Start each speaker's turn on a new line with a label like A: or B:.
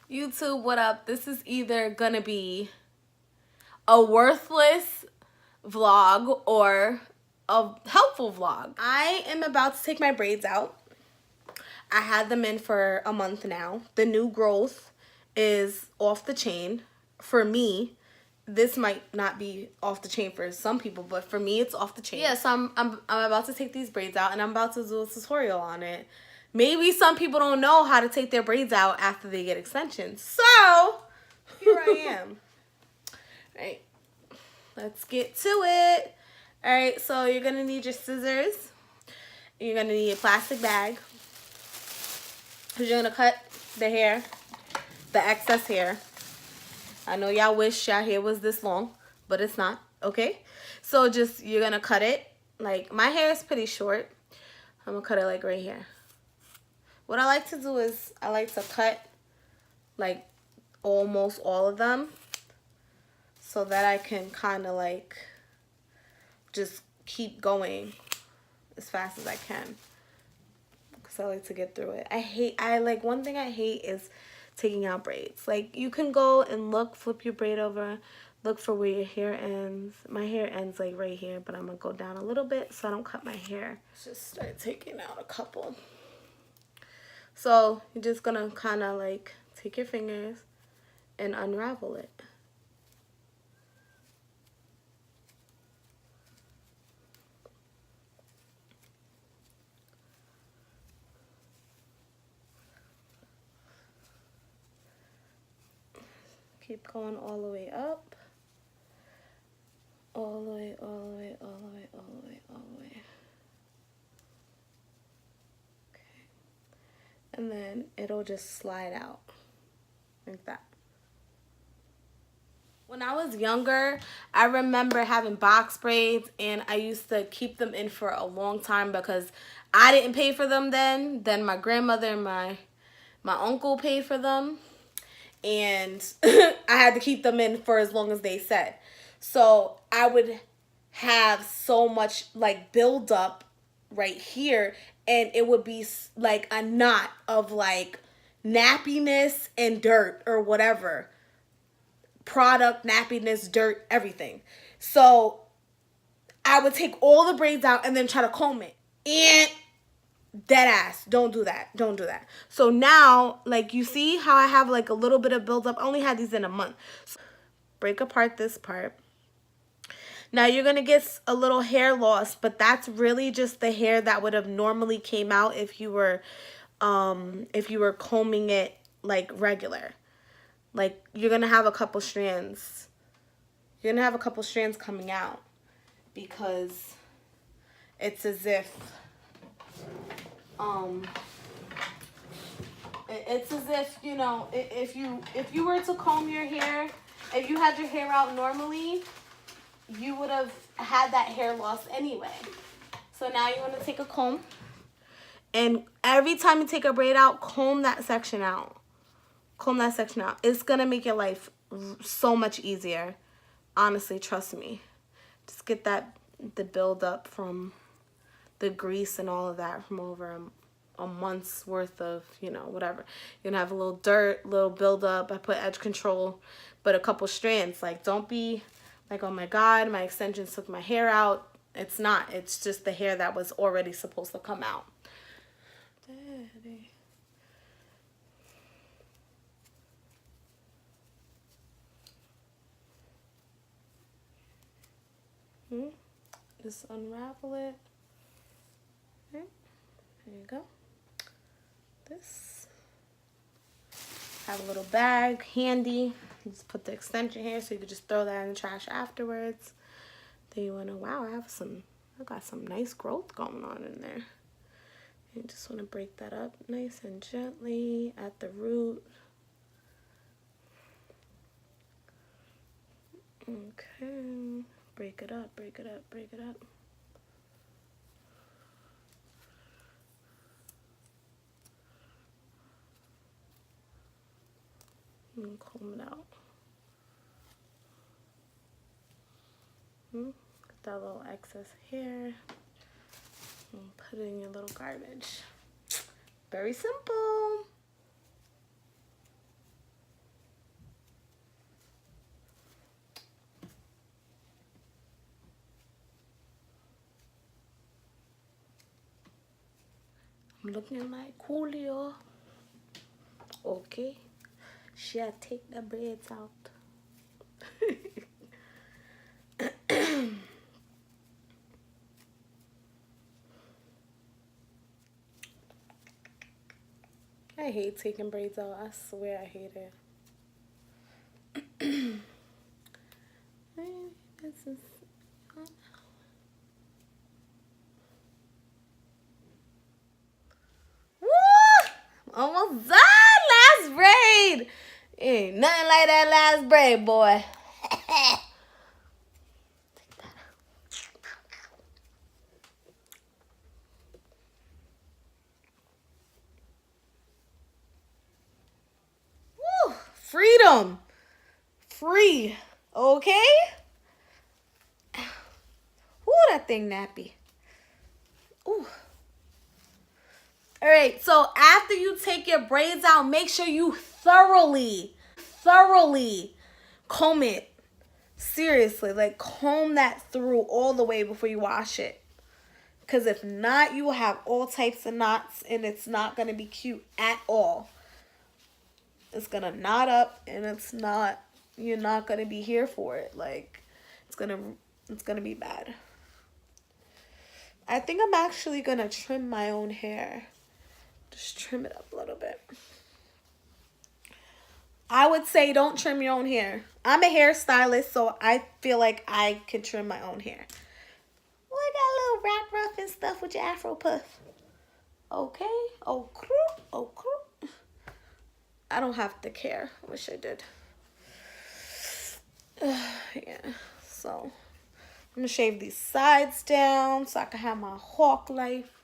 A: YouTube, what up? This is either gonna be a worthless vlog or a helpful vlog. I am about to take my braids out. I had them in for a month now. The new growth is off the chain. For me, this might not be off the chain for some people, but for me, it's off the chain. Yeah, so I'm about to take these braids out, and I'm about to do a tutorial on it. Maybe some people don't know how to take their braids out after they get extensions. So, here I am. All right, let's get to it. All right, so you're going to need your scissors. You're going to need a plastic bag. Because you're going to cut the hair, the excess hair. I know y'all wish y'all hair was this long, but it's not, okay? So just, you're going to cut it. Like, my hair is pretty short. I'm going to cut it like right here. What I like to do is I like to cut like almost all of them so that I can kind of like just keep going as fast as I can because I like to get through it. One thing I hate is taking out braids. Like, you can go and look, flip your braid over, look for where your hair ends. My hair ends like right here, but I'm going to go down a little bit so I don't cut my hair. Just start taking out a couple. So you're just gonna kind of like take your fingers and unravel it. Keep going all the way up. All the way, all the way, all the way, all the way, all the way. And then it'll just slide out like that. When I was younger, I remember having box braids, and I used to keep them in for a long time because I didn't pay for them then. Then my grandmother and my uncle paid for them, and I had to keep them in for as long as they said. So I would have so much like buildup right here, and it would be like a knot of like nappiness and dirt or whatever. Product, nappiness, dirt, everything. So I would take all the braids out and then try to comb it. And dead ass, don't do that. Don't do that. So now, like, you see how I have like a little bit of buildup? I only had these in a month. So break apart this part. Now you're going to get a little hair loss, but that's really just the hair that would have normally came out if you were combing it like regular. Like, you're going to have a couple strands. You're going to have a couple strands coming out because it's as if you know, if you were to comb your hair, if you had your hair out normally, you would have had that hair loss anyway. So now you want to take a comb, and every time you take a braid out, comb that section out. Comb that section out. It's going to make your life so much easier. Honestly, trust me. Just get the buildup from the grease and all of that from over a month's worth of, you know, whatever. You're going to have a little dirt, little buildup. I put edge control, but a couple strands. Like, don't be like, oh my God, my extensions took my hair out. It's not. It's just the hair that was already supposed to come out. Daddy. Just unravel it. Okay. There you go. This. Have a little bag handy. Just put the extension here so you could just throw that in the trash afterwards. Then you want to, wow, I got some nice growth going on in there. You just want to break that up nice and gently at the root. Okay. Break it up, break it up, break it up. And comb it out. Get that little excess hair. And put it in your little garbage. Very simple. looking like Coolio. Okay. Shall take the braids out. I hate taking braids out. I swear I hate it. This is... Woo! Almost done. Last braid. Ain't nothing like that last braid, boy. Woo! Freedom. Free. Okay? Ooh, that thing nappy. Ooh. All right, so after you take your braids out, make sure you thoroughly comb it. Seriously, like comb that through all the way before you wash it. Because if not, you will have all types of knots and it's not going to be cute at all. It's going to knot up and you're not going to be here for it. Like, it's going to be bad. I think I'm actually going to trim my own hair. Just trim it up a little bit. I would say don't trim your own hair. I'm a hairstylist, so I feel like I can trim my own hair. Well, I got a little wrap ruff and stuff with your afro puff. Okay. Oh, crook. Oh, crook. I don't have to care. I wish I did. Yeah. So, I'm going to shave these sides down so I can have my hawk life.